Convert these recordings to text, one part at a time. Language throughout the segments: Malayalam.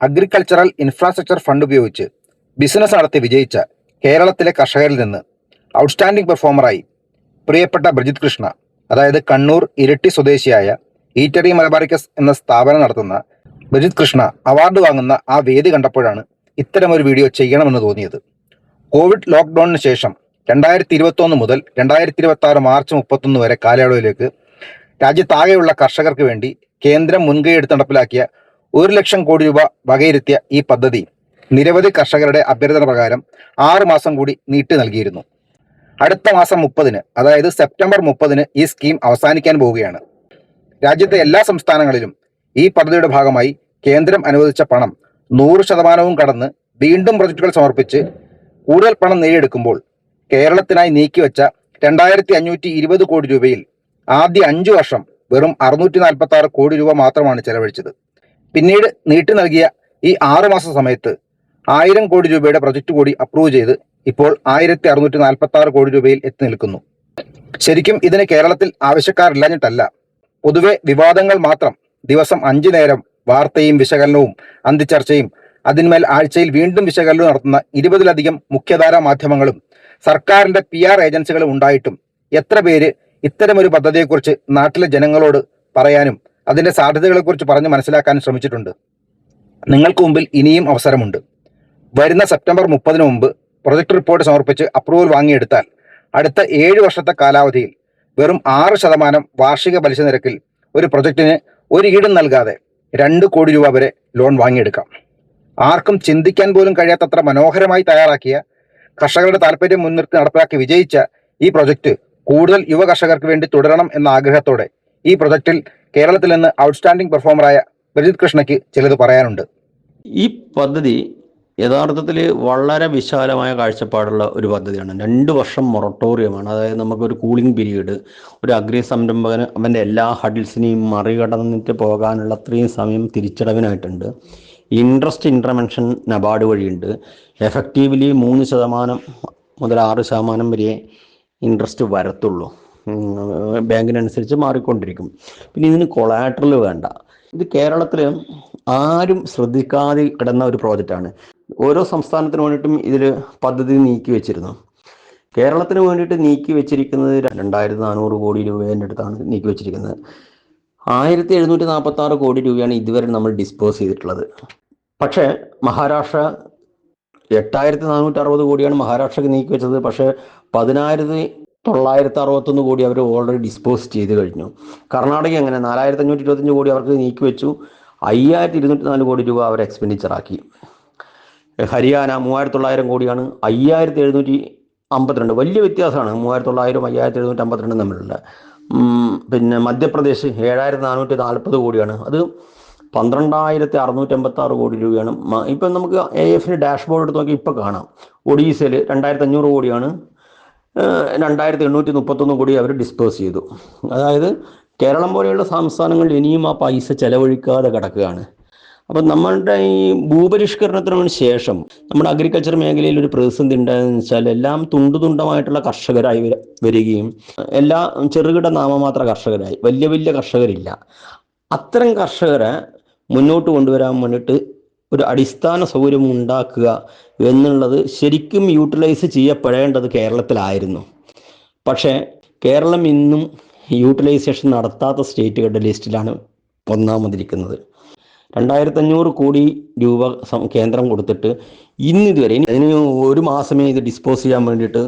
അഗ്രികൾച്ചറൽ ഇൻഫ്രാസ്ട്രക്ചർ ഫണ്ട് ഉപയോഗിച്ച് ബിസിനസ് നടത്തി വിജയിച്ച കേരളത്തിലെ കർഷകരിൽ നിന്ന് ഔട്ട്സ്റ്റാൻഡിംഗ് പെർഫോമറായി പ്രിയപ്പെട്ട ബ്രിജിത് കൃഷ്ണ, അതായത് കണ്ണൂർ ഇരിട്ടി സ്വദേശിയായ ഈറ്ററി മലബാറിക്കസ് എന്ന സ്ഥാപനം നടത്തുന്ന ബ്രിജിത് കൃഷ്ണ അവാർഡ് വാങ്ങുന്ന ആ വേദി കണ്ടപ്പോഴാണ് ഇത്തരമൊരു വീഡിയോ ചെയ്യണമെന്ന് തോന്നിയത്. കോവിഡ് ലോക്ക്ഡൌണിന് ശേഷം 2021 മുതൽ 2026 മാർച്ച് 31 വരെ കാലയളവിലേക്ക് രാജ്യത്താകെയുള്ള കർഷകർക്ക് വേണ്ടി കേന്ദ്രം മുൻകൈയെടുത്ത് നടപ്പിലാക്കിയ 1,00,000 കോടി രൂപ വകയിരുത്തിയ ഈ പദ്ധതി നിരവധി കർഷകരുടെ അഭ്യർത്ഥന പ്രകാരം 6 മാസം കൂടി നീട്ടി നൽകിയിരുന്നു. അടുത്ത മാസം 30-ന്, അതായത് സെപ്റ്റംബർ 30-ന് ഈ സ്കീം അവസാനിക്കാൻ പോവുകയാണ്. രാജ്യത്തെ എല്ലാ സംസ്ഥാനങ്ങളിലും ഈ പദ്ധതിയുടെ ഭാഗമായി കേന്ദ്രം അനുവദിച്ച പണം 100% കടന്ന് വീണ്ടും പ്രൊജക്ടുകൾ സമർപ്പിച്ച് കൂടുതൽ പണം നേടിയെടുക്കുമ്പോൾ കേരളത്തിനായി നീക്കിവെച്ച 2,520 കോടി രൂപയിൽ ആദ്യ 5 വർഷം വെറും 646 കോടി രൂപ മാത്രമാണ് ചെലവഴിച്ചത്. പിന്നീട് നീട്ടി നൽകിയ ഈ 6 മാസ സമയത്ത് 1000 കോടി രൂപയുടെ പ്രൊജക്ട് കൂടി അപ്രൂവ് ചെയ്ത് ഇപ്പോൾ 1,646 കോടി രൂപയിൽ എത്തി നിൽക്കുന്നു. ശരിക്കും ഇതിന് കേരളത്തിൽ ആവശ്യക്കാരില്ലാഞ്ഞിട്ടല്ല, പൊതുവെ വിവാദങ്ങൾ മാത്രം ദിവസം 5 നേരം വാർത്തയും വിശകലനവും അന്തിച്ചർച്ചയും അതിന്മേൽ ആഴ്ചയിൽ വീണ്ടും വിശകലനവും നടത്തുന്ന 20-ലധികം മുഖ്യധാരാ മാധ്യമങ്ങളും സർക്കാരിന്റെ PR ഏജൻസികളും ഉണ്ടായിട്ടും എത്ര പേര് ഇത്തരമൊരു പദ്ധതിയെക്കുറിച്ച് നാട്ടിലെ ജനങ്ങളോട് പറയാനും അതിന്റെ സാധ്യതകളെക്കുറിച്ച് പറഞ്ഞ് മനസ്സിലാക്കാനും ശ്രമിച്ചിട്ടുണ്ട്? നിങ്ങൾക്ക് മുമ്പിൽ ഇനിയും അവസരമുണ്ട്. വരുന്ന സെപ്റ്റംബർ 30-ന് മുമ്പ് പ്രൊജക്ട് റിപ്പോർട്ട് സമർപ്പിച്ച് അപ്രൂവൽ വാങ്ങിയെടുത്താൽ അടുത്ത 7 വർഷത്തെ കാലാവധിയിൽ വെറും 6% വാർഷിക പലിശ നിരക്കിൽ ഒരു പ്രൊജക്ടിന് ഒരു ഈടും നൽകാതെ 2 കോടി രൂപ വരെ ലോൺ വാങ്ങിയെടുക്കാം. ആർക്കും ചിന്തിക്കാൻ പോലും കഴിയാത്തത്ര മനോഹരമായി തയ്യാറാക്കിയ, കർഷകരുടെ താല്പര്യം മുൻനിർത്തി നടപ്പിലാക്കി വിജയിച്ച ഈ പ്രൊജക്ട് കൂടുതൽ യുവ കർഷകർക്ക് വേണ്ടി തുടരണം എന്ന ആഗ്രഹത്തോടെ ഈ പ്രൊജക്റ്റിൽ കേരളത്തിൽ നിന്ന് ഔട്ട്സ്റ്റാൻഡിംഗ് പെർഫോമറായ ബ്രിജിത് കൃഷ്ണയ്ക്ക് ചിലത് പറയാനുണ്ട്. ഈ പദ്ധതി യഥാർത്ഥത്തിൽ വളരെ വിശാലമായ കാഴ്ചപ്പാടുള്ള ഒരു പദ്ധതിയാണ്. 2 വർഷം മൊറട്ടോറിയമാണ്. അതായത് നമുക്കൊരു കൂളിംഗ് പീരീഡ്, ഒരു അഗ്രി സംരംഭകന് അവൻ്റെ എല്ലാ ഹഡിൽസിനെയും മറികടന്നിട്ട് പോകാനുള്ള അത്രയും സമയം തിരിച്ചടവിനായിട്ടുണ്ട്. ഇൻട്രസ്റ്റ് ഇൻട്രമെൻഷൻ നബാർഡ് വഴിയുണ്ട്. എഫക്റ്റീവ്ലി 3% മുതൽ 6% വരെ ഇൻട്രസ്റ്റ് വരത്തുള്ളൂ. ബാങ്കിനനുസരിച്ച് മാറിക്കൊണ്ടിരിക്കും. പിന്നെ ഇതിന് കൊളാട്രൽ വേണ്ട. ഇത് കേരളത്തിൽ ആരും ശ്രദ്ധിക്കാതെ കിടന്ന ഒരു പ്രോജക്റ്റാണ്. ഓരോ സംസ്ഥാനത്തിന് വേണ്ടിയിട്ടും ഇതിൽ പദ്ധതി നീക്കി വെച്ചിരുന്നു. കേരളത്തിന് വേണ്ടിയിട്ട് നീക്കി വെച്ചിരിക്കുന്നത് 2,400 കോടി രൂപേൻ്റെ അടുത്താണ് നീക്കി വെച്ചിരിക്കുന്നത്. 1,746 കോടി രൂപയാണ് ഇതുവരെ നമ്മൾ ഡിസ്പോസ് ചെയ്തിട്ടുള്ളത്. പക്ഷേ മഹാരാഷ്ട്ര 8,460 കോടിയാണ് മഹാരാഷ്ട്രക്ക് നീക്കി വെച്ചത്. പക്ഷേ 10,961 കോടി അവർ ഓൾറെഡി ഡിസ്പോസ് ചെയ്ത് കഴിഞ്ഞു. കർണാടക അങ്ങനെ 4,525 കോടി അവർക്ക് നീക്കി വെച്ചു. 5,204 കോടി രൂപ അവർ എക്സ്പെൻഡിച്ചറാക്കി. ഹരിയാന 3,900 കോടിയാണ്, 5,752. വലിയ വ്യത്യാസമാണ് 3,900 5,752 തമ്മിലുള്ള. പിന്നെ മധ്യപ്രദേശ് 7,440 കോടിയാണ്, അത് 12,686 കോടി രൂപയാണ്. ഇപ്പം നമുക്ക് AFന് ഡാഷ്ബോർഡ് എടുത്ത് നോക്കി ഇപ്പം കാണാം. ഒഡീസയിൽ 2,500 കോടിയാണ്, 2,831 കോടി അവർ ഡിസ്പോസ് ചെയ്തു. അതായത് കേരളം പോലെയുള്ള സംസ്ഥാനങ്ങളിൽ ഇനിയും ആ പൈസ ചെലവഴിക്കാതെ കിടക്കുകയാണ്. അപ്പം നമ്മളുടെ ഈ ഭൂപരിഷ്കരണത്തിന് ശേഷം നമ്മുടെ അഗ്രികൾച്ചർ മേഖലയിൽ ഒരു പ്രതിസന്ധി ഉണ്ടായെന്ന് വെച്ചാൽ എല്ലാം തുണ്ടുതുണ്ടമായിട്ടുള്ള കർഷകരായി വരികയും എല്ലാ ചെറുകിട നാമമാത്ര കർഷകരായി, വലിയ വലിയ കർഷകരില്ല. അത്തരം കർഷകരെ മുന്നോട്ട് കൊണ്ടുവരാൻ വേണ്ടിയിട്ട് ഒരു അടിസ്ഥാന സൗകര്യം ഉണ്ടാക്കുക എന്നുള്ളത് ശരിക്കും യൂട്ടിലൈസ് ചെയ്യപ്പെടേണ്ടത് കേരളത്തിലായിരുന്നു. പക്ഷേ കേരളം ഇന്നും യൂട്ടിലൈസേഷൻ നടത്താത്ത സ്റ്റേറ്റുകളുടെ ലിസ്റ്റിലാണ് ഒന്നാമതിരിക്കുന്നത്. 2,500 കോടി രൂപ കേന്ദ്രം കൊടുത്തിട്ട് ഇന്നിതുവരെ, അതിന് 1 മാസമേ ഇത് ഡിസ്പോസ് ചെയ്യാൻ വേണ്ടിയിട്ട്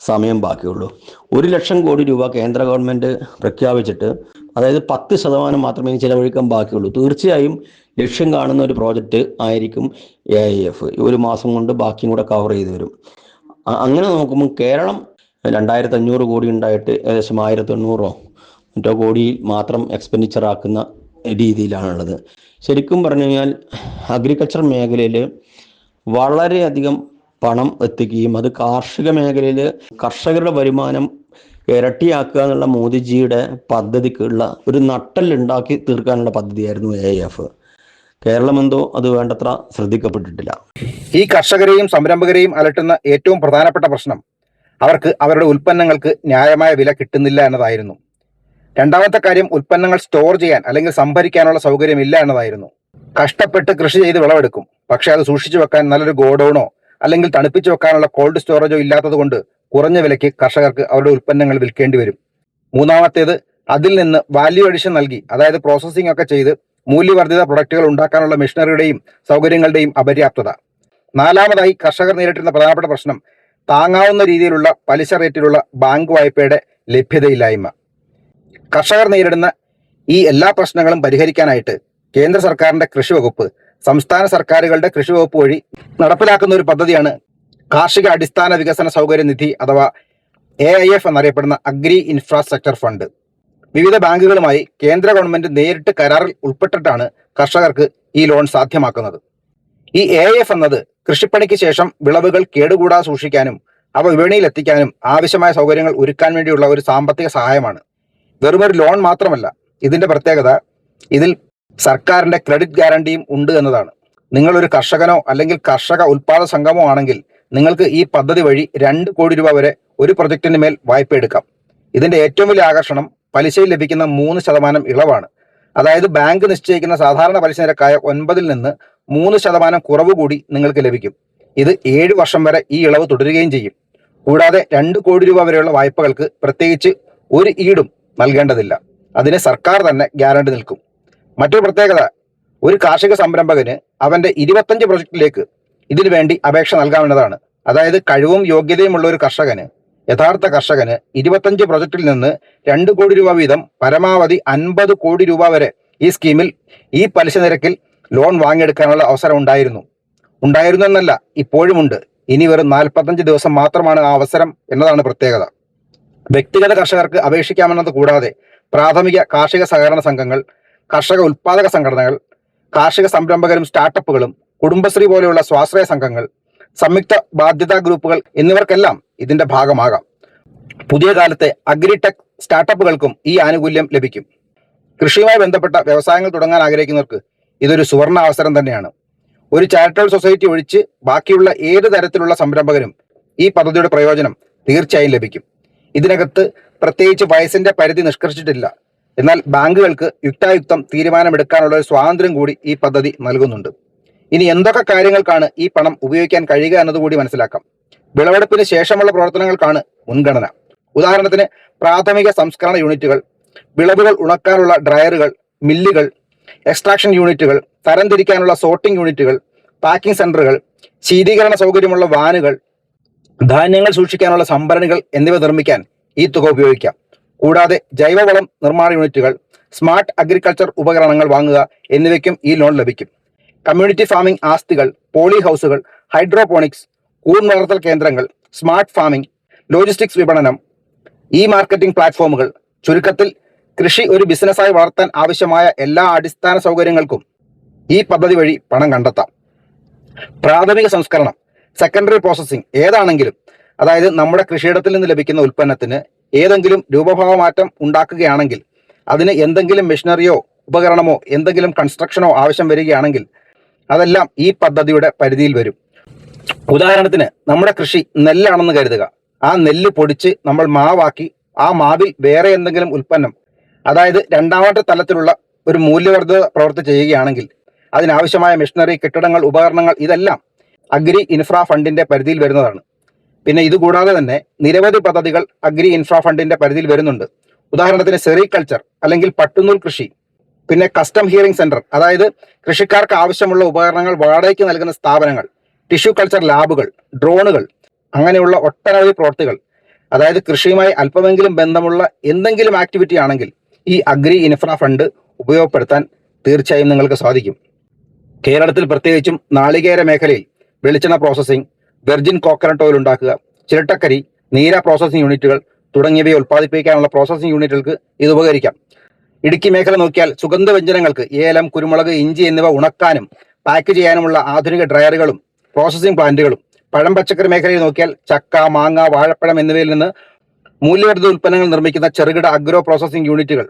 സമയം ബാക്കിയുള്ളൂ. 1,00,000 കോടി രൂപ കേന്ദ്ര ഗവൺമെൻറ് പ്രഖ്യാപിച്ചിട്ട്, അതായത് 10% മാത്രമേ ചിലവഴിക്കാൻ ബാക്കിയുള്ളൂ. തീർച്ചയായും ലക്ഷ്യം കാണുന്ന ഒരു പ്രോജക്റ്റ് ആയിരിക്കും AIF. 1 മാസം കൊണ്ട് ബാക്കിയും കൂടെ കവർ ചെയ്ത് വരും. അങ്ങനെ നോക്കുമ്പോൾ കേരളം 2,500 കോടി ഉണ്ടായിട്ട് ഏകദേശം 1,800 മറ്റോ കോടി മാത്രം എക്സ്പെൻഡിച്ചർ ആക്കുന്ന രീതിയിലാണുള്ളത്. ശരിക്കും പറഞ്ഞു കഴിഞ്ഞാൽ അഗ്രികൾച്ചർ മേഖലയിൽ വളരെയധികം പണം എത്തിക്കുകയും അത് കാർഷിക മേഖലയിൽ കർഷകരുടെ വരുമാനം ഇരട്ടിയാക്കുക എന്നുള്ള മോദിജിയുടെ പദ്ധതിക്കുള്ള ഒരു നട്ടെല്ലുണ്ടാക്കി തീർക്കാനുള്ള പദ്ധതിയായിരുന്നു AIF. കേരളം എന്തോ അത് വേണ്ടത്ര ശ്രദ്ധിക്കപ്പെട്ടിട്ടില്ല. ഈ കർഷകരെയും സംരംഭകരെയും അലട്ടുന്ന ഏറ്റവും പ്രധാനപ്പെട്ട പ്രശ്നം അവർക്ക് അവരുടെ ഉൽപ്പന്നങ്ങൾക്ക് ന്യായമായ വില കിട്ടുന്നില്ല എന്നതായിരുന്നു. രണ്ടാമത്തെ കാര്യം, ഉൽപ്പന്നങ്ങൾ സ്റ്റോർ ചെയ്യാൻ അല്ലെങ്കിൽ സംഭരിക്കാനുള്ള സൗകര്യമില്ല എന്നതായിരുന്നു. കഷ്ടപ്പെട്ട് കൃഷി ചെയ്ത് വിളവെടുക്കും. പക്ഷെ അത് സൂക്ഷിച്ചു വെക്കാൻ നല്ലൊരു ഗോഡൌണോ അല്ലെങ്കിൽ തണുപ്പിച്ചു വെക്കാനുള്ള കോൾഡ് സ്റ്റോറേജോ ഇല്ലാത്തത് കൊണ്ട് കുറഞ്ഞ വിലയ്ക്ക് കർഷകർക്ക് അവരുടെ ഉൽപ്പന്നങ്ങൾ വിൽക്കേണ്ടി വരും. മൂന്നാമത്തേത്, അതിൽ നിന്ന് വാല്യൂ അഡീഷൻ നൽകി, അതായത് പ്രോസസ്സിംഗ് ഒക്കെ ചെയ്ത് മൂല്യവർദ്ധിത പ്രൊഡക്റ്റുകൾ ഉണ്ടാക്കാനുള്ള മെഷീനറിയുടെയും സൗകര്യങ്ങളുടെയും അപര്യാപ്തത. നാലാമതായി, കർഷകർ നേരിടുന്ന പ്രധാനപ്പെട്ട പ്രശ്നം താങ്ങാവുന്ന രീതിയിലുള്ള പലിശ റേറ്റിലുള്ള ബാങ്ക് വായ്പയുടെ ലഭ്യതയില്ലായ്മ. കർഷകർ നേരിടുന്ന ഈ എല്ലാ പ്രശ്നങ്ങളും പരിഹരിക്കാനായിട്ട് കേന്ദ്ര സർക്കാരിന്റെ കൃഷി വകുപ്പ് സംസ്ഥാന സർക്കാരുകളുടെ കൃഷി വകുപ്പ് വഴി നടപ്പിലാക്കുന്ന ഒരു പദ്ധതിയാണ് കാർഷിക അടിസ്ഥാന വികസന സൗകര്യ നിധി അഥവാ AIF എന്നറിയപ്പെടുന്ന അഗ്രി ഇൻഫ്രാസ്ട്രക്ചർ ഫണ്ട്. വിവിധ ബാങ്കുകളുമായി കേന്ദ്ര ഗവൺമെന്റ് നേരിട്ട് കരാറിൽ ഉൾപ്പെട്ടിട്ടാണ് കർഷകർക്ക് ഈ ലോൺ സാധ്യമാക്കുന്നത്. ഈ AIF എന്നത് കൃഷിപ്പണിക്ക് ശേഷം വിളവുകൾ കേടുകൂടാതെ സൂക്ഷിക്കാനും അവ വിപണിയിൽ എത്തിക്കാനും ആവശ്യമായ സൗകര്യങ്ങൾ ഒരുക്കാൻ വേണ്ടിയുള്ള ഒരു സാമ്പത്തിക സഹായമാണ്. വെറുമൊരു ലോൺ മാത്രമല്ല, ഇതിന്റെ പ്രത്യേകത ഇതിൽ സർക്കാരിന്റെ ക്രെഡിറ്റ് ഗ്യാരണ്ടിയും ഉണ്ട് എന്നതാണ്. നിങ്ങളൊരു കർഷകനോ അല്ലെങ്കിൽ കർഷക ഉൽപാദക സംഘമോ ആണെങ്കിൽ നിങ്ങൾക്ക് ഈ പദ്ധതി വഴി 2 കോടി രൂപ വരെ ഒരു പ്രൊജക്ടിന് മേൽ വായ്പ എടുക്കാം. ഇതിന്റെ ഏറ്റവും വലിയ ആകർഷണം പലിശയിൽ ലഭിക്കുന്ന 3% ഇളവാണ്. അതായത് ബാങ്ക് നിശ്ചയിക്കുന്ന സാധാരണ പലിശ നിരക്കായ 9-ൽ നിന്ന് 3% കുറവ് കൂടി നിങ്ങൾക്ക് ലഭിക്കും. ഇത് 7 വർഷം വരെ ഈ ഇളവ് തുടരുകയും ചെയ്യും. കൂടാതെ 2 കോടി രൂപ വരെയുള്ള വായ്പകൾക്ക് പ്രത്യേകിച്ച് ഒരു ഈടും നൽകേണ്ടതില്ല. അതിന് സർക്കാർ തന്നെ ഗ്യാരണ്ടി നിൽക്കും. മറ്റൊരു പ്രത്യേകത, ഒരു കാർഷിക സംരംഭകന് അവന്റെ 25 പ്രൊജക്റ്റിലേക്ക് ഇതിനു വേണ്ടി അപേക്ഷ നൽകാവുന്നതാണ്. അതായത് കഴിവും യോഗ്യതയുമുള്ള ഒരു യഥാർത്ഥ കർഷകന് 25 പ്രൊജക്റ്റിൽ നിന്ന് 2 കോടി രൂപ വീതം പരമാവധി 50 കോടി രൂപ വരെ ഈ സ്കീമിൽ ഈ പലിശ നിരക്കിൽ ലോൺ വാങ്ങിയെടുക്കാനുള്ള അവസരം ഉണ്ടായിരുന്നു എന്നല്ല, ഇപ്പോഴുമുണ്ട്. ഇനി വെറും 45 ദിവസം മാത്രമാണ് ആ അവസരം എന്നതാണ് പ്രത്യേകത. വ്യക്തിഗത കർഷകർക്ക് അപേക്ഷിക്കാമെന്നത് കൂടാതെ പ്രാഥമിക കാർഷിക സഹകരണ സംഘങ്ങൾ, കർഷക ഉൽപാദക സംഘടനകൾ, കാർഷിക സംരംഭകരും സ്റ്റാർട്ടപ്പുകളും, കുടുംബശ്രീ പോലെയുള്ള സ്വാശ്രയ സംഘങ്ങൾ, സംയുക്ത ബാധ്യതാ ഗ്രൂപ്പുകൾ എന്നിവർക്കെല്ലാം ഇതിന്റെ ഭാഗമാകാം. പുതിയ കാലത്തെ അഗ്രിടെക് സ്റ്റാർട്ടപ്പുകൾക്കും ഈ ആനുകൂല്യം ലഭിക്കും. കൃഷിയുമായി ബന്ധപ്പെട്ട വ്യവസായങ്ങൾ തുടങ്ങാൻ ആഗ്രഹിക്കുന്നവർക്ക് ഇതൊരു സുവർണ അവസരം തന്നെയാണ്. ഒരു ചാരിറ്റബിൾ സൊസൈറ്റി ഒഴിച്ച് ബാക്കിയുള്ള ഏത് തരത്തിലുള്ള സംരംഭകരും ഈ പദ്ധതിയുടെ പ്രയോജനം തീർച്ചയായും ലഭിക്കും. ഇതിനകത്ത് പ്രത്യേകിച്ച് വയസ്സിന്റെ പരിധി നിഷ്കർഷിച്ചിട്ടില്ല. എന്നാൽ ബാങ്കുകൾക്ക് യുക്തായുക്തം തീരുമാനമെടുക്കാനുള്ള ഒരു സ്വാതന്ത്ര്യം കൂടി ഈ പദ്ധതി നൽകുന്നുണ്ട്. ഇനി എന്തൊക്കെ കാര്യങ്ങൾക്കാണ് ഈ പണം ഉപയോഗിക്കാൻ കഴിയുക എന്നതുകൂടി മനസ്സിലാക്കാം. വിളവെടുപ്പിന് ശേഷമുള്ള പ്രവർത്തനങ്ങൾക്കാണ് മുൻഗണന. ഉദാഹരണത്തിന് പ്രാഥമിക സംസ്കരണ യൂണിറ്റുകൾ, വിളവുകൾ ഉണക്കാനുള്ള ഡ്രയറുകൾ, മില്ലുകൾ, എക്സ്ട്രാക്ഷൻ യൂണിറ്റുകൾ, തരംതിരിക്കാനുള്ള സോർട്ടിംഗ് യൂണിറ്റുകൾ, പാക്കിംഗ് സെന്ററുകൾ, ശീതീകരണ സൗകര്യമുള്ള വാനുകൾ, ധാന്യങ്ങൾ സൂക്ഷിക്കാനുള്ള സംഭരണികൾ എന്നിവ നിർമ്മിക്കാൻ ഈ തുക ഉപയോഗിക്കാം. കൂടാതെ ജൈവവളം നിർമ്മാണ യൂണിറ്റുകൾ, സ്മാർട്ട് അഗ്രികൾച്ചർ ഉപകരണങ്ങൾ വാങ്ങുക എന്നിവയ്ക്കും ഈ ലോൺ ലഭിക്കും. കമ്മ്യൂണിറ്റി ഫാമിംഗ് ആസ്തികൾ, പോളി ഹൗസുകൾ, ഹൈഡ്രോപോണിക്സ്, കൂൺ വളർത്തൽ കേന്ദ്രങ്ങൾ, സ്മാർട്ട് ഫാമിംഗ്, ലോജിസ്റ്റിക്സ് വിപണനം, മാർക്കറ്റിംഗ് പ്ലാറ്റ്ഫോമുകൾ, ചുരുക്കത്തിൽ കൃഷി ഒരു ബിസിനസ്സായി വളർത്താൻ ആവശ്യമായ എല്ലാ അടിസ്ഥാന സൗകര്യങ്ങൾക്കും ഈ പദ്ധതി വഴി പണം കണ്ടെത്താം. പ്രാഥമിക സംസ്കരണം, സെക്കൻഡറി പ്രോസസ്സിംഗ് ഏതാണെങ്കിലും, അതായത് നമ്മുടെ കൃഷിയിടത്തിൽ നിന്ന് ലഭിക്കുന്ന ഉൽപ്പന്നത്തിന് ഏതെങ്കിലും രൂപഭാവമാറ്റം ഉണ്ടാക്കുകയാണെങ്കിൽ, അതിന് എന്തെങ്കിലും മെഷീനറിയോ ഉപകരണമോ എന്തെങ്കിലും കൺസ്ട്രക്ഷനോ ആവശ്യം വരികയാണെങ്കിൽ അതെല്ലാം ഈ പദ്ധതിയുടെ പരിധിയിൽ വരും. ഉദാഹരണത്തിന് നമ്മുടെ കൃഷി നെല്ലാണെന്ന് കരുതുക. ആ നെല്ല് പൊടിച്ച് നമ്മൾ മാവാക്കി ആ മാവിൽ വേറെ എന്തെങ്കിലും ഉൽപ്പന്നം, അതായത് രണ്ടാമത്തെ തലത്തിലുള്ള ഒരു മൂല്യവർദ്ധിത പ്രവൃത്തി ചെയ്യുകയാണെങ്കിൽ അതിനാവശ്യമായ മെഷീനറി, കെട്ടിടങ്ങൾ, ഉപകരണങ്ങൾ ഇതെല്ലാം അഗ്രി ഇൻഫ്രാ ഫണ്ടിന്റെ പരിധിയിൽ വരുന്നതാണ്. പിന്നെ ഇതുകൂടാതെ തന്നെ നിരവധി പദ്ധതികൾ അഗ്രി ഇൻഫ്രാ ഫണ്ടിന്റെ പരിധിയിൽ വരുന്നുണ്ട്. ഉദാഹരണത്തിന് സെറികൾച്ചർ അല്ലെങ്കിൽ പട്ടുനൂൽ കൃഷി, പിന്നെ കസ്റ്റം ഹിയറിംഗ് സെന്റർ, അതായത് കൃഷിക്കാർക്ക് ആവശ്യമുള്ള ഉപകരണങ്ങൾ വാടകയ്ക്ക് നൽകുന്ന സ്ഥാപനങ്ങൾ, ടിഷ്യൂ കൾച്ചർ ലാബുകൾ, ഡ്രോണുകൾ, അങ്ങനെയുള്ള ഒട്ടനവധി പ്രവൃത്തികൾ. അതായത് കൃഷിയുമായി അല്പമെങ്കിലും ബന്ധമുള്ള എന്തെങ്കിലും ആക്ടിവിറ്റി ആണെങ്കിൽ ഈ അഗ്രി ഇൻഫ്രാ ഫണ്ട് ഉപയോഗപ്പെടുത്താൻ തീർച്ചയായും നിങ്ങൾക്ക് സാധിക്കും. കേരളത്തിൽ പ്രത്യേകിച്ചും നാളികേര മേഖലയിൽ വെളിച്ചെണ്ണ പ്രോസസ്സിംഗ്, വെർജിൻ കോക്കനട്ട് ഓയിൽ ഉണ്ടാക്കുക, ചിരട്ടക്കരി, നീര പ്രോസസ്സിംഗ് യൂണിറ്റുകൾ തുടങ്ങിയവയെ ഉൽപ്പാദിപ്പിക്കാനുള്ള പ്രോസസ്സിംഗ് യൂണിറ്റുകൾക്ക് ഇത് ഉപകരിക്കാം. ഇടുക്കി മേഖല നോക്കിയാൽ സുഗന്ധവ്യഞ്ജനങ്ങൾക്ക് ഏലം, കുരുമുളക്, ഇഞ്ചി എന്നിവ ഉണക്കാനും പാക്ക് ചെയ്യാനുമുള്ള ആധുനിക ഡ്രയറുകളും പ്രോസസ്സിംഗ് പ്ലാന്റുകളും, പഴം പച്ചക്കറി മേഖലയിൽ നോക്കിയാൽ ചക്ക, മാങ്ങ, വാഴപ്പഴം എന്നിവയിൽ നിന്ന് മൂല്യവർദ്ധിത ഉൽപ്പന്നങ്ങൾ നിർമ്മിക്കുന്ന ചെറുകിട അഗ്രോ പ്രോസസ്സിംഗ് യൂണിറ്റുകൾ,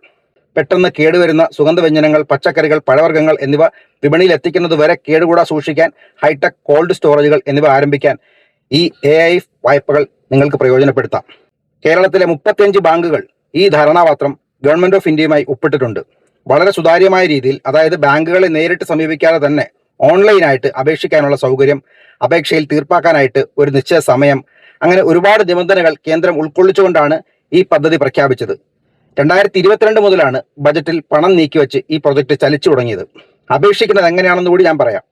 പെട്ടെന്ന് കേടുവരുന്ന സുഗന്ധവ്യഞ്ജനങ്ങൾ, പച്ചക്കറികൾ, പഴവർഗ്ഗങ്ങൾ എന്നിവ വിപണിയിൽ എത്തിക്കുന്നത് വരെ കേടുകൂടാ സൂക്ഷിക്കാൻ ഹൈടെക് കോൾഡ് സ്റ്റോറേജുകൾ എന്നിവ ആരംഭിക്കാൻ ഈ AIF വായ്പകൾ നിങ്ങൾക്ക് പ്രയോജനപ്പെടുത്താം. കേരളത്തിലെ 35 ബാങ്കുകൾ ഈ ധാരണാപത്രം ഗവൺമെന്റ് ഓഫ് ഇന്ത്യയുമായി ഒപ്പിട്ടിട്ടുണ്ട്. വളരെ സുതാര്യമായ രീതിയിൽ, അതായത് ബാങ്കുകളെ നേരിട്ട് സമീപിക്കാതെ തന്നെ ഓൺലൈനായിട്ട് അപേക്ഷിക്കാനുള്ള സൗകര്യം, അപേക്ഷയിൽ തീർപ്പാക്കാനായിട്ട് ഒരു നിശ്ചിത സമയം, അങ്ങനെ ഒരുപാട് നിബന്ധനകൾ കേന്ദ്രം ഉൾക്കൊള്ളിച്ചുകൊണ്ടാണ് ഈ പദ്ധതി പ്രഖ്യാപിച്ചത്. 2022 മുതലാണ് ബജറ്റിൽ പണം നീക്കിവെച്ച് ഈ പ്രൊജക്ട് ചലിച്ചു തുടങ്ങിയത്. അപേക്ഷിക്കുന്നത് എങ്ങനെയാണെന്ന് കൂടി ഞാൻ പറയാം.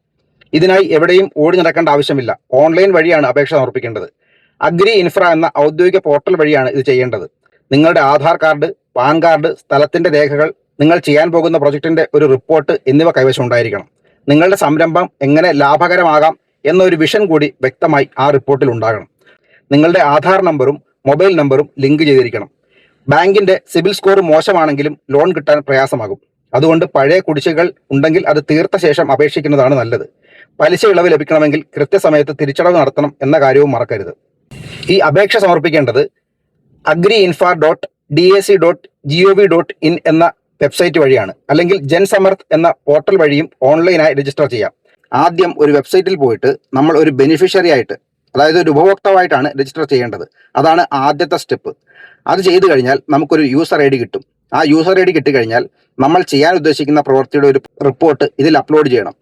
ഇതിനായി എവിടെയും ഓടി നടക്കേണ്ട ആവശ്യമില്ല. ഓൺലൈൻ വഴിയാണ് അപേക്ഷ സമർപ്പിക്കേണ്ടത്. അഗ്രി ഇൻഫ്ര എന്ന ഔദ്യോഗിക പോർട്ടൽ വഴിയാണ് ഇത് ചെയ്യേണ്ടത്. നിങ്ങളുടെ ആധാർ കാർഡ്, പാൻ കാർഡ്, സ്ഥലത്തിന്റെ രേഖകൾ, നിങ്ങൾ ചെയ്യാൻ പോകുന്ന പ്രൊജക്ടിന്റെ ഒരു റിപ്പോർട്ട് എന്നിവ കൈവശം ഉണ്ടായിരിക്കണം. നിങ്ങളുടെ സംരംഭം എങ്ങനെ ലാഭകരമാകാം എന്നൊരു വിഷൻ കൂടി വ്യക്തമായി ആ റിപ്പോർട്ടിൽ ഉണ്ടാകണം. നിങ്ങളുടെ ആധാർ നമ്പറും മൊബൈൽ നമ്പറും ലിങ്ക് ചെയ്തിരിക്കണം. ബാങ്കിന്റെ സിബിൽ സ്കോർ മോശമാണെങ്കിലും ലോൺ കിട്ടാൻ പ്രയാസമാകും. അതുകൊണ്ട് പഴയ കുടിശ്ശികകൾ ഉണ്ടെങ്കിൽ അത് തീർത്ത ശേഷം അപേക്ഷിക്കുന്നതാണ് നല്ലത്. പലിശ ഇളവ് ലഭിക്കണമെങ്കിൽ കൃത്യസമയത്ത് തിരിച്ചടവ് നടത്തണം എന്ന കാര്യവും മറക്കരുത്. ഈ അപേക്ഷ സമർപ്പിക്കേണ്ടത് agriinfra.dac.gov.in എന്ന വെബ്സൈറ്റ് വഴിയാണ്. അല്ലെങ്കിൽ ജൻസമർത്ഥ് എന്ന പോർട്ടൽ വഴിയും ഓൺലൈനായി രജിസ്റ്റർ ചെയ്യാം. ആദ്യം ഒരു വെബ്സൈറ്റിൽ പോയിട്ട് നമ്മൾ ഒരു ബെനിഫിഷ്യറി ആയിട്ട്, അതായത് ഒരു ഉപഭോക്താവായിട്ടാണ് രജിസ്റ്റർ ചെയ്യേണ്ടത്. അതാണ് ആദ്യത്തെ സ്റ്റെപ്പ്. അത് ചെയ്തു കഴിഞ്ഞാൽ നമുക്കൊരു യൂസർ ഐ ഡി കിട്ടും. ആ യൂസർ ഐ ഡി കിട്ടിക്കഴിഞ്ഞാൽ നമ്മൾ ചെയ്യാൻ ഉദ്ദേശിക്കുന്ന പ്രവൃത്തിയുടെ ഒരു റിപ്പോർട്ട് ഇതിൽ അപ്ലോഡ് ചെയ്യണം.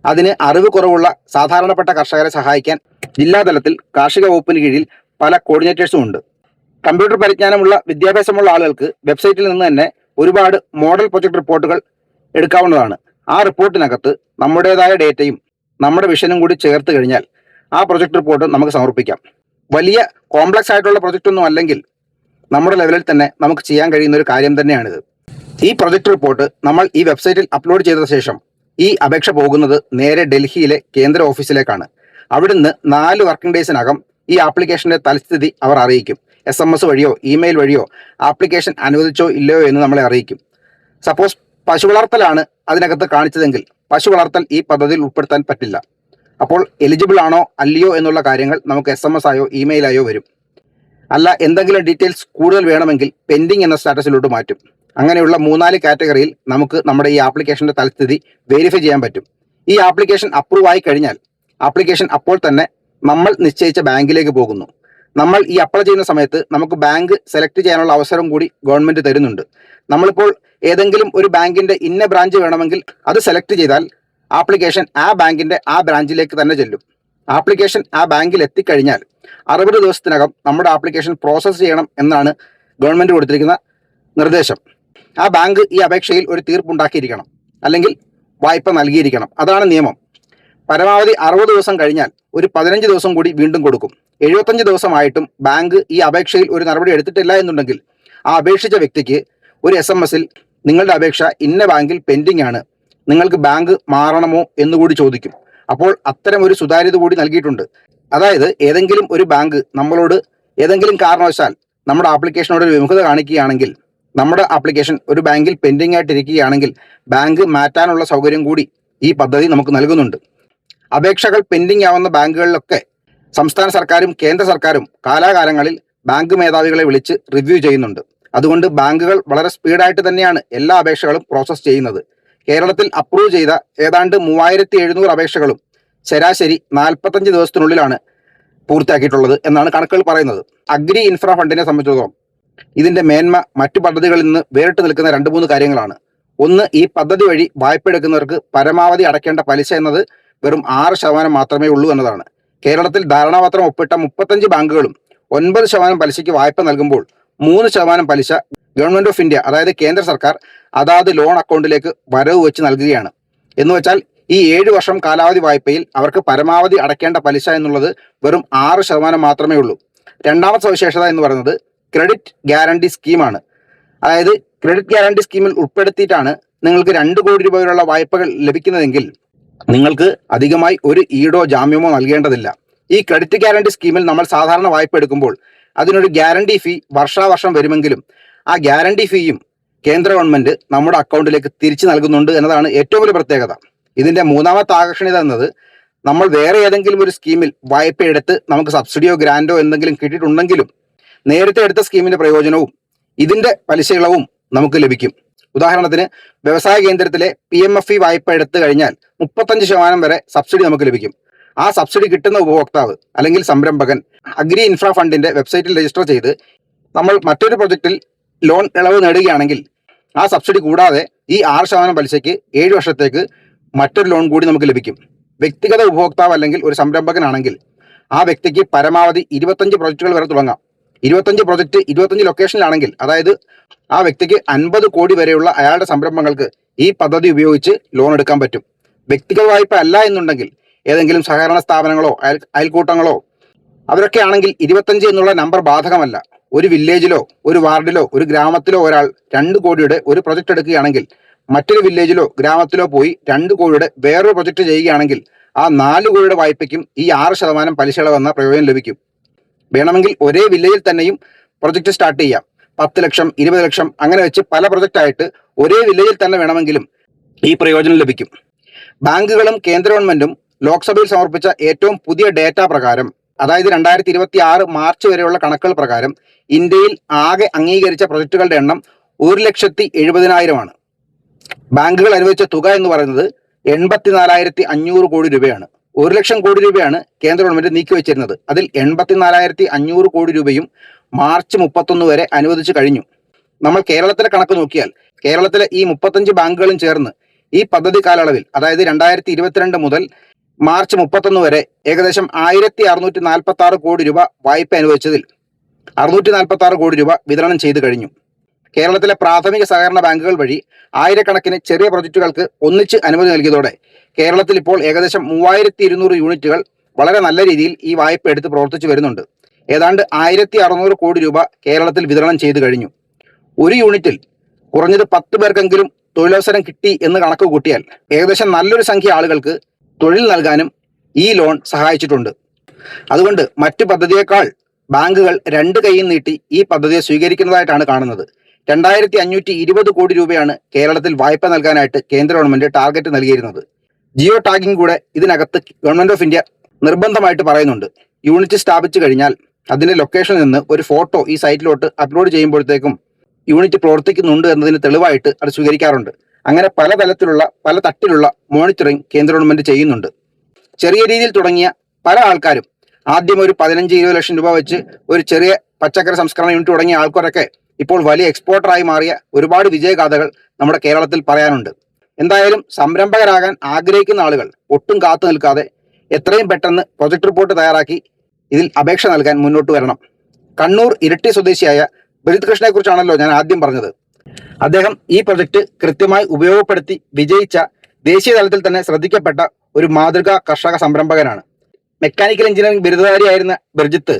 അതിന് അറിവ് കുറവുള്ള സാധാരണപ്പെട്ട കർഷകരെ സഹായിക്കാൻ ജില്ലാതലത്തിൽ കാർഷിക വകുപ്പിന് കീഴിൽ പല കോർഡിനേറ്റേഴ്സും ഉണ്ട്. കമ്പ്യൂട്ടർ പരിജ്ഞാനമുള്ള വിദ്യാഭ്യാസമുള്ള ആളുകൾക്ക് വെബ്സൈറ്റിൽ നിന്ന് തന്നെ ഒരുപാട് മോഡൽ പ്രൊജക്ട് റിപ്പോർട്ടുകൾ എടുക്കാവുന്നതാണ്. ആ റിപ്പോർട്ടിനകത്ത് നമ്മുടേതായ ഡേറ്റയും നമ്മുടെ വിഷനും കൂടി ചേർത്ത് കഴിഞ്ഞാൽ ആ പ്രൊജക്ട് റിപ്പോർട്ട് നമുക്ക് സമർപ്പിക്കാം. വലിയ കോംപ്ലക്സ് ആയിട്ടുള്ള പ്രൊജക്റ്റ് ഒന്നും അല്ലെങ്കിൽ നമ്മുടെ ലെവലിൽ തന്നെ നമുക്ക് ചെയ്യാൻ കഴിയുന്ന ഒരു കാര്യം തന്നെയാണിത്. ഈ പ്രൊജക്ട് റിപ്പോർട്ട് നമ്മൾ ഈ വെബ്സൈറ്റിൽ അപ്ലോഡ് ചെയ്ത ശേഷം ഈ അപേക്ഷ പോകുന്നത് നേരെ ഡൽഹിയിലെ കേന്ദ്ര ഓഫീസിലേക്കാണ്. അവിടുന്ന് 4 വർക്കിംഗ് ഡേയ്സിനകം ഈ ആപ്ലിക്കേഷന്റെ തൽസ്ഥിതി അവർ അറിയിക്കും. SMS വഴിയോ ഇമെയിൽ വഴിയോ ആപ്ലിക്കേഷൻ അനുവദിച്ചോ ഇല്ലയോ എന്ന് നമ്മളെ അറിയിക്കും. സപ്പോസ് പശു വളർത്തലാണ് അതിനകത്ത് കാണിച്ചതെങ്കിൽ പശു വളർത്തൽ ഈ പദ്ധതിയിൽ ഉൾപ്പെടുത്താൻ പറ്റില്ല. അപ്പോൾ എലിജിബിൾ ആണോ അല്ലയോ എന്നുള്ള കാര്യങ്ങൾ നമുക്ക് SMS ആയോ ഇമെയിലായോ വരും. അല്ല എന്തെങ്കിലും ഡീറ്റെയിൽസ് കൂടുതൽ വേണമെങ്കിൽ പെൻഡിങ് എന്ന സ്റ്റാറ്റസിലോട്ട് മാറ്റും. അങ്ങനെയുള്ള 3-4 കാറ്റഗറിയിൽ നമുക്ക് നമ്മുടെ ഈ ആപ്ലിക്കേഷന്റെ തൽസ്ഥിതി വെരിഫൈ ചെയ്യാൻ പറ്റും. ഈ ആപ്ലിക്കേഷൻ അപ്രൂവ് ആയി കഴിഞ്ഞാൽ ആപ്ലിക്കേഷൻ അപ്പോൾ തന്നെ നമ്മൾ നിശ്ചയിച്ച ബാങ്കിലേക്ക് പോകുന്നു. നമ്മൾ ഈ അപ്ലൈ ചെയ്യുന്ന സമയത്ത് നമുക്ക് ബാങ്ക് സെലക്ട് ചെയ്യാനുള്ള അവസരം കൂടി ഗവൺമെന്റ് തരുന്നുണ്ട്. നമ്മളിപ്പോൾ ഏതെങ്കിലും ഒരു ബാങ്കിന്റെ ഇന്ന ബ്രാഞ്ച് വേണമെങ്കിൽ അത് സെലക്ട് ചെയ്താൽ ആപ്ലിക്കേഷൻ ആ ബാങ്കിന്റെ ആ ബ്രാഞ്ചിലേക്ക് തന്നെ ചെല്ലും. ആപ്ലിക്കേഷൻ ആ ബാങ്കിൽ എത്തിക്കഴിഞ്ഞാൽ 60 ദിവസത്തിനകം നമ്മുടെ ആപ്ലിക്കേഷൻ പ്രോസസ്സ് ചെയ്യണം എന്നാണ് ഗവൺമെന്റ് കൊടുത്തിരിക്കുന്ന നിർദ്ദേശം. ആ ബാങ്ക് ഈ അപേക്ഷയിൽ ഒരു തീർപ്പുണ്ടാക്കിയിരിക്കണം, അല്ലെങ്കിൽ വായ്പ നൽകിയിരിക്കണം. അതാണ് നിയമം. പരമാവധി 60 ദിവസം കഴിഞ്ഞാൽ ഒരു 15 ദിവസം കൂടി വീണ്ടും കൊടുക്കും. 75 ദിവസമായിട്ടും ബാങ്ക് ഈ അപേക്ഷയിൽ ഒരു നടപടി എടുത്തിട്ടില്ല എന്നുണ്ടെങ്കിൽ ആ അപേക്ഷിച്ച വ്യക്തിക്ക് ഒരു SMS-ൽ നിങ്ങളുടെ അപേക്ഷ ഇന്ന ബാങ്കിൽ പെൻഡിംഗ് ആണ്, നിങ്ങൾക്ക് ബാങ്ക് മാറണമോ എന്നുകൂടി ചോദിക്കും. അപ്പോൾ അത്തരം ഒരു സുതാര്യത കൂടി നൽകിയിട്ടുണ്ട്. അതായത് ഏതെങ്കിലും ഒരു ബാങ്ക് നമ്മളോട് ഏതെങ്കിലും കാരണവശാൽ നമ്മുടെ ആപ്ലിക്കേഷനോട് ഒരു വിമുഖത കാണിക്കുകയാണെങ്കിൽ, നമ്മുടെ ആപ്ലിക്കേഷൻ ഒരു ബാങ്കിൽ പെൻഡിംഗ് ആയിട്ടിരിക്കുകയാണെങ്കിൽ ബാങ്ക് മാറ്റാനുള്ള സൗകര്യം കൂടി ഈ പദ്ധതി നമുക്ക് നൽകുന്നുണ്ട്. അപേക്ഷകൾ പെൻഡിംഗ് ആവുന്ന ബാങ്കുകളിലൊക്കെ സംസ്ഥാന സർക്കാരും കേന്ദ്ര സർക്കാരും കാലാകാലങ്ങളിൽ ബാങ്ക് മേധാവികളെ വിളിച്ച് റിവ്യൂ ചെയ്യുന്നുണ്ട്. അതുകൊണ്ട് ബാങ്കുകൾ വളരെ സ്പീഡായിട്ട് തന്നെയാണ് എല്ലാ അപേക്ഷകളും പ്രോസസ്സ് ചെയ്യുന്നത്. കേരളത്തിൽ അപ്രൂവ് ചെയ്ത ഏതാണ്ട് 3700 അപേക്ഷകളും ശരാശരി 45 ദിവസത്തിനുള്ളിലാണ് പൂർത്തിയാക്കിയിട്ടുള്ളത് എന്നാണ് കണക്കുകൾ പറയുന്നത്. അഗ്രി ഇൻഫ്ര ഫണ്ടിനെ സംബന്ധിച്ചിടത്തോളം ഇതിന്റെ മേന്മ മറ്റു പദ്ധതികളിൽ നിന്ന് വേറിട്ട് നിൽക്കുന്ന 2-3 കാര്യങ്ങളാണ്. ഒന്ന്, ഈ പദ്ധതി വഴി വായ്പ എടുക്കുന്നവർക്ക് പരമാവധി അടയ്ക്കേണ്ട പലിശ എന്നത് വെറും 6% മാത്രമേ ഉള്ളൂ എന്നതാണ്. കേരളത്തിൽ ധാരണാപത്രം ഒപ്പിട്ട 35 ബാങ്കുകളും 9% പലിശയ്ക്ക് വായ്പ നൽകുമ്പോൾ 3% പലിശ ഗവൺമെന്റ് ഓഫ് ഇന്ത്യ, അതായത് കേന്ദ്ര സർക്കാർ അതാത് ലോൺ അക്കൗണ്ടിലേക്ക് വരവ് വെച്ച് നൽകുകയാണ്. എന്ന് വെച്ചാൽ ഈ 7 വർഷം കാലാവധി വായ്പയിൽ അവർക്ക് പരമാവധി അടയ്ക്കേണ്ട പലിശ എന്നുള്ളത് വെറും 6% മാത്രമേ ഉള്ളൂ. രണ്ടാമത്തെ സവിശേഷത എന്ന് പറയുന്നത് ക്രെഡിറ്റ് ഗ്യാരണ്ടി സ്കീമാണ്. അതായത് ക്രെഡിറ്റ് ഗ്യാരണ്ടി സ്കീമിൽ ഉൾപ്പെടുത്തിയിട്ടാണ് നിങ്ങൾക്ക് 2 കോടി രൂപ വരെയുള്ള വായ്പകൾ ലഭിക്കുന്നതെങ്കിൽ നിങ്ങൾക്ക് അധികമായി ഒരു ഈടോ ജാമ്യമോ നൽകേണ്ടതില്ല. ഈ ക്രെഡിറ്റ് ഗ്യാരണ്ടി സ്കീമിൽ നമ്മൾ സാധാരണ വായ്പ എടുക്കുമ്പോൾ അതിനൊരു ഗ്യാരണ്ടി ഫീ വർഷാവർഷം വരുമെങ്കിലും ആ ഗ്യാരണ്ടി ഫീയും കേന്ദ്ര ഗവൺമെന്റ് നമ്മുടെ അക്കൗണ്ടിലേക്ക് തിരിച്ചു നൽകുന്നുണ്ട് എന്നതാണ് ഏറ്റവും വലിയ പ്രത്യേകത. ഇതിന്റെ മൂന്നാമത്തെ ആകർഷണീയത എന്നത് നമ്മൾ വേറെ ഏതെങ്കിലും ഒരു സ്കീമിൽ വായ്പ എടുത്ത് നമുക്ക് സബ്സിഡിയോ ഗ്രാൻഡോ എന്തെങ്കിലും കിട്ടിയിട്ടുണ്ടെങ്കിലും നേരത്തെ എടുത്ത സ്കീമിന്റെ പ്രയോജനവും ഇതിന്റെ പലിശ ഇളവും നമുക്ക് ലഭിക്കും. ഉദാഹരണത്തിന് വ്യവസായ കേന്ദ്രത്തിലെ PMFE വായ്പ എടുത്തു കഴിഞ്ഞാൽ 35% വരെ സബ്സിഡി നമുക്ക് ലഭിക്കും. ആ സബ്സിഡി കിട്ടുന്ന ഉപഭോക്താവ് അല്ലെങ്കിൽ സംരംഭകൻ അഗ്രി ഇൻഫ്ര ഫണ്ടിന്റെ വെബ്സൈറ്റിൽ രജിസ്റ്റർ ചെയ്ത് നമ്മൾ മറ്റൊരു പ്രൊജക്റ്റിൽ ലോൺ ഇളവ് നേടുകയാണെങ്കിൽ ആ സബ്സിഡി കൂടാതെ ഈ 6% പലിശയ്ക്ക് 7 വർഷത്തേക്ക് മറ്റൊരു ലോൺ കൂടി നമുക്ക് ലഭിക്കും. വ്യക്തിഗത ഉപഭോക്താവ് അല്ലെങ്കിൽ ഒരു സംരംഭകനാണെങ്കിൽ ആ വ്യക്തിക്ക് പരമാവധി 25 പ്രൊജക്റ്റുകൾ വരെ തുടങ്ങാം. 25 പ്രൊജക്റ്റ് 25 ലൊക്കേഷനിലാണെങ്കിൽ, അതായത് ആ വ്യക്തിക്ക് 50 കോടി വരെയുള്ള അയാളുടെ സംരംഭങ്ങൾക്ക് ഈ പദ്ധതി ഉപയോഗിച്ച് ലോൺ എടുക്കാൻ പറ്റും. വ്യക്തിഗത വായ്പ അല്ല എന്നുണ്ടെങ്കിൽ ഏതെങ്കിലും സഹകരണ സ്ഥാപനങ്ങളോ അയൽക്കൂട്ടങ്ങളോ അവരൊക്കെ ആണെങ്കിൽ 25 എന്നുള്ള നമ്പർ ബാധകമല്ല. ഒരു വില്ലേജിലോ ഒരു വാർഡിലോ ഒരു ഗ്രാമത്തിലോ ഒരാൾ 2 കോടിയുടെ ഒരു പ്രൊജക്റ്റ് എടുക്കുകയാണെങ്കിൽ മറ്റൊരു വില്ലേജിലോ ഗ്രാമത്തിലോ പോയി 2 കോടിയുടെ വേറൊരു പ്രൊജക്റ്റ് ചെയ്യുകയാണെങ്കിൽ ആ 4 കോടിയുടെ വായ്പയ്ക്കും ഈ 6% പലിശ ഇളവെന്ന പ്രയോജനം ലഭിക്കും. വേണമെങ്കിൽ ഒരേ വില്ലേജിൽ തന്നെയും പ്രൊജക്റ്റ് സ്റ്റാർട്ട് ചെയ്യാം. 10 ലക്ഷം 20 ലക്ഷം അങ്ങനെ വെച്ച് പല പ്രൊജക്റ്റായിട്ട് ഒരേ വില്ലേജിൽ തന്നെ വേണമെങ്കിലും ഈ പ്രയോജനം ലഭിക്കും. ബാങ്കുകളും കേന്ദ്ര ഗവൺമെന്റും ലോക്സഭയിൽ സമർപ്പിച്ച ഏറ്റവും പുതിയ ഡേറ്റ പ്രകാരം, അതായത് 2026 മാർച്ച് വരെയുള്ള കണക്കുകൾ പ്രകാരം ഇന്ത്യയിൽ ആകെ അംഗീകരിച്ച പ്രൊജക്റ്റുകളുടെ എണ്ണം 1,70,000 ബാങ്കുകൾ അനുവദിച്ച തുക എന്ന് പറയുന്നത് 84,500 കോടി രൂപയാണ്. 1 ലക്ഷം കോടി രൂപയാണ് കേന്ദ്ര ഗവൺമെന്റ് നീക്കിവെച്ചിരുന്നത്. അതിൽ 84,500 കോടി രൂപയും മാർച്ച് 31 വരെ അനുവദിച്ചു കഴിഞ്ഞു. നമ്മൾ കേരളത്തിലെ കണക്ക് നോക്കിയാൽ കേരളത്തിലെ ഈ 35 ബാങ്കുകളും ചേർന്ന് ഈ പദ്ധതി കാലയളവിൽ, അതായത് 2022 മുതൽ മാർച്ച് 31 വരെ ഏകദേശം 1,646 കോടി രൂപ വായ്പ അനുവദിച്ചതിൽ 646 കോടി രൂപ വിതരണം ചെയ്തു കഴിഞ്ഞു. കേരളത്തിലെ പ്രാഥമിക സഹകരണ ബാങ്കുകൾ വഴി ആയിരക്കണക്കിന് ചെറിയ പ്രൊജക്റ്റുകൾക്ക് ഒന്നിച്ച് അനുമതി നൽകിയതോടെ കേരളത്തിൽ ഇപ്പോൾ ഏകദേശം 3,200 യൂണിറ്റുകൾ വളരെ നല്ല രീതിയിൽ ഈ വായ്പ എടുത്ത് പ്രവർത്തിച്ചു വരുന്നുണ്ട്. ഏതാണ്ട് 1,600 കോടി രൂപ കേരളത്തിൽ വിതരണം ചെയ്തു കഴിഞ്ഞു. ഒരു യൂണിറ്റിൽ കുറഞ്ഞത് 10 പേർക്കെങ്കിലും തൊഴിലവസരം കിട്ടി എന്ന് കണക്ക് കൂട്ടിയാൽ ഏകദേശം നല്ലൊരു സംഖ്യ ആളുകൾക്ക് തൊഴിൽ നൽകാനും ഈ ലോൺ സഹായിച്ചിട്ടുണ്ട്. അതുകൊണ്ട് മറ്റു പദ്ധതിയേക്കാൾ ബാങ്കുകൾ 2 കൈയും നീട്ടി ഈ പദ്ധതിയെ സ്വീകരിക്കുന്നതായിട്ടാണ് കാണുന്നത്. 2,520 കോടി രൂപയാണ് കേരളത്തിൽ വായ്പ നൽകാനായിട്ട് കേന്ദ്ര ഗവൺമെന്റ് ടാർഗറ്റ് നൽകിയിരുന്നത്. ജിയോ ടാഗിംഗ് കൂടെ ഇതിനകത്ത് ഗവൺമെന്റ് ഓഫ് ഇന്ത്യ നിർബന്ധമായിട്ട് പറയുന്നുണ്ട്. യൂണിറ്റ് സ്ഥാപിച്ചു കഴിഞ്ഞാൽ അതിന്റെ ലൊക്കേഷനിൽ നിന്ന് ഒരു ഫോട്ടോ ഈ സൈറ്റിലോട്ട് അപ്ലോഡ് ചെയ്യുമ്പോഴത്തേക്കും യൂണിറ്റ് പ്രവർത്തിക്കുന്നുണ്ട് എന്നതിന് തെളിവായിട്ട് അത് സ്വീകരിക്കാറുണ്ട്. അങ്ങനെ പല തട്ടിലുള്ള മോണിറ്ററിംഗ് കേന്ദ്ര ഗവൺമെന്റ് ചെയ്യുന്നുണ്ട്. ചെറിയ രീതിയിൽ തുടങ്ങിയ പല ആൾക്കാരും ആദ്യം ഒരു 15-20 ലക്ഷം രൂപ വെച്ച് ഒരു ചെറിയ പച്ചക്കറി സംസ്കരണ യൂണിറ്റ് തുടങ്ങിയ ആൾക്കാരൊക്കെ ഇപ്പോൾ വലിയ എക്സ്പോർട്ടറായി മാറിയ ഒരുപാട് വിജയഗാഥകൾ നമ്മുടെ കേരളത്തിൽ പറയാനുണ്ട്. എന്തായാലും സംരംഭകരാകാൻ ആഗ്രഹിക്കുന്ന ആളുകൾ ഒട്ടും കാത്തു നിൽക്കാതെ എത്രയും പെട്ടെന്ന് പ്രൊജക്ട് റിപ്പോർട്ട് തയ്യാറാക്കി ഇതിൽ അപേക്ഷ നൽകാൻ മുന്നോട്ട് വരണം. കണ്ണൂർ ഇരിട്ടി സ്വദേശിയായ ബ്രിജിത് കൃഷ്ണയെ കുറിച്ചാണല്ലോ ഞാൻ ആദ്യം പറഞ്ഞത്. അദ്ദേഹം ഈ പ്രൊജക്ട് കൃത്യമായി ഉപയോഗപ്പെടുത്തി വിജയിച്ച, ദേശീയ തലത്തിൽ തന്നെ ശ്രദ്ധിക്കപ്പെട്ട ഒരു മാതൃകാ കർഷക സംരംഭകനാണ്. മെക്കാനിക്കൽ എഞ്ചിനീയറിംഗ് ബിരുദധാരിയായിരുന്ന ബ്രിജിത്ത്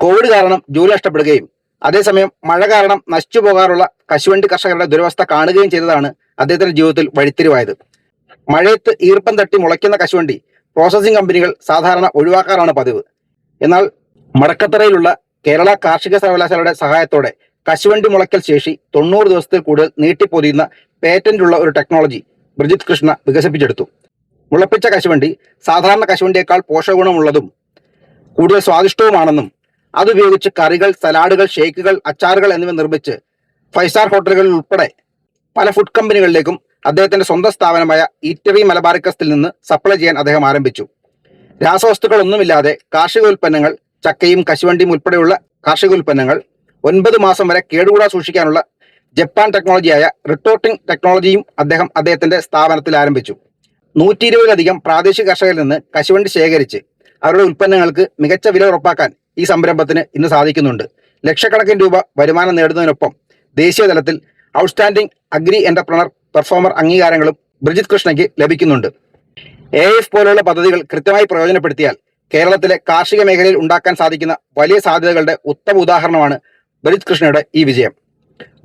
കോവിഡ് കാരണം ജോലി നഷ്ടപ്പെടുകയും അതേസമയം മഴ കാരണം നശിച്ചു പോകാറുള്ള കശുവണ്ടി കർഷകരുടെ ദുരവസ്ഥ കാണുകയും ചെയ്തതാണ് അദ്ദേഹത്തിന്റെ ജീവിതത്തിൽ വഴിത്തിരിവായത്. മഴയത്ത് ഈർപ്പം തട്ടി മുളയ്ക്കുന്ന കശുവണ്ടി പ്രോസസ്സിംഗ് കമ്പനികൾ സാധാരണ ഒഴിവാക്കാറാണ് പതിവ്. എന്നാൽ മടക്കത്തറയിലുള്ള കേരള കാർഷിക സർവകലാശാലയുടെ സഹായത്തോടെ കശുവണ്ടി മുളയ്ക്കൽ ശേഷി 90 ദിവസത്തിൽ കൂടുതൽ നീട്ടിപ്പൊതിയുന്ന പേറ്റന്റുള്ള ഒരു ടെക്നോളജി ബ്രിജിത് കൃഷ്ണ വികസിപ്പിച്ചെടുത്തു. മുളപ്പിച്ച കശുവണ്ടി സാധാരണ കശുവണ്ടിയേക്കാൾ പോഷകഗുണമുള്ളതും കൂടുതൽ സ്വാദിഷ്ടവുമാണെന്നും അതുപയോഗിച്ച് കറികൾ, സലാഡുകൾ, ഷേക്കുകൾ, അച്ചാറുകൾ എന്നിവ നിർമ്മിച്ച് 5 സ്റ്റാർ ഹോട്ടലുകളിൽ ഉൾപ്പെടെ പല ഫുഡ് കമ്പനികളിലേക്കും അദ്ദേഹത്തിന്റെ സ്വന്തം സ്ഥാപനമായ ഈറ്ററി മലബാറിക്കസിൽ നിന്ന് സപ്ലൈ ചെയ്യാൻ അദ്ദേഹം ആരംഭിച്ചു. രാസവസ്തുക്കളൊന്നുമില്ലാതെ കാർഷിക ഉൽപ്പന്നങ്ങൾ, ചക്കയും കശുവണ്ടിയും ഉൾപ്പെടെയുള്ള കാർഷിക ഉൽപ്പന്നങ്ങൾ 9 മാസം വരെ കേടുകൂടാതെ സൂക്ഷിക്കാനുള്ള ജപ്പാൻ ടെക്നോളജിയായ റിട്ടോർട്ടിംഗ് ടെക്നോളജിയും അദ്ദേഹത്തിന്റെ സ്ഥാപനത്തിൽ ആരംഭിച്ചു. 120-ലധികം പ്രാദേശിക കർഷകരിൽ നിന്ന് കശുവണ്ടി ശേഖരിച്ച് അവരുടെ ഉൽപ്പന്നങ്ങൾക്ക് മികച്ച വില ഉറപ്പാക്കാൻ ഈ സംരംഭത്തിന് ഇന്ന് സാധിക്കുന്നുണ്ട്. ലക്ഷക്കണക്കിന് രൂപ വരുമാനം നേടുന്നതിനൊപ്പം ദേശീയ തലത്തിൽ ഔട്ട്സ്റ്റാൻഡിംഗ് അഗ്രി എന്റർപ്രണർ പെർഫോമർ അംഗീകാരങ്ങളും ബ്രിജിത് കൃഷ്ണയ്ക്ക് ലഭിക്കുന്നുണ്ട്. AIF പോലുള്ള പദ്ധതികൾ കൃത്യമായി പ്രയോജനപ്പെടുത്തിയാൽ കേരളത്തിലെ കാർഷിക മേഖലയിൽ ഉണ്ടാക്കാൻ സാധിക്കുന്ന വലിയ സാധ്യതകളുടെ ഉത്തമ ഉദാഹരണമാണ് ബ്രിജിത് കൃഷ്ണയുടെ ഈ വിജയം.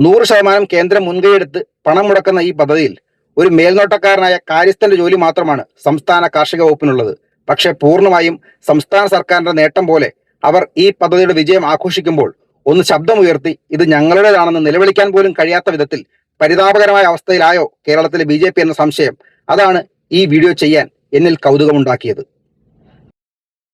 100% കേന്ദ്രം മുൻകൈയെടുത്ത് പണം മുടക്കുന്ന ഈ പദ്ധതിയിൽ ഒരു മേൽനോട്ടക്കാരനായ കാര്യസ്ഥന്റെ ജോലി മാത്രമാണ് സംസ്ഥാന കാർഷിക വകുപ്പിനുള്ളത്. പക്ഷേ പൂർണ്ണമായും സംസ്ഥാന സർക്കാരിന്റെ നേട്ടം പോലെ അവർ ഈ പദ്ധതിയുടെ വിജയം ആഘോഷിക്കുമ്പോൾ ഒന്ന് ശബ്ദമുയർത്തി ഇത് ഞങ്ങളുടേതാണെന്ന് നിലവിളിക്കാൻ പോലും കഴിയാത്ത വിധത്തിൽ പരിതാപകരമായ അവസ്ഥയിലായോ കേരളത്തിലെ BJP എന്ന സംശയം, അതാണ് ഈ വീഡിയോ ചെയ്യാൻ എന്നിൽ കൗതുകമുണ്ടാക്കിയത്.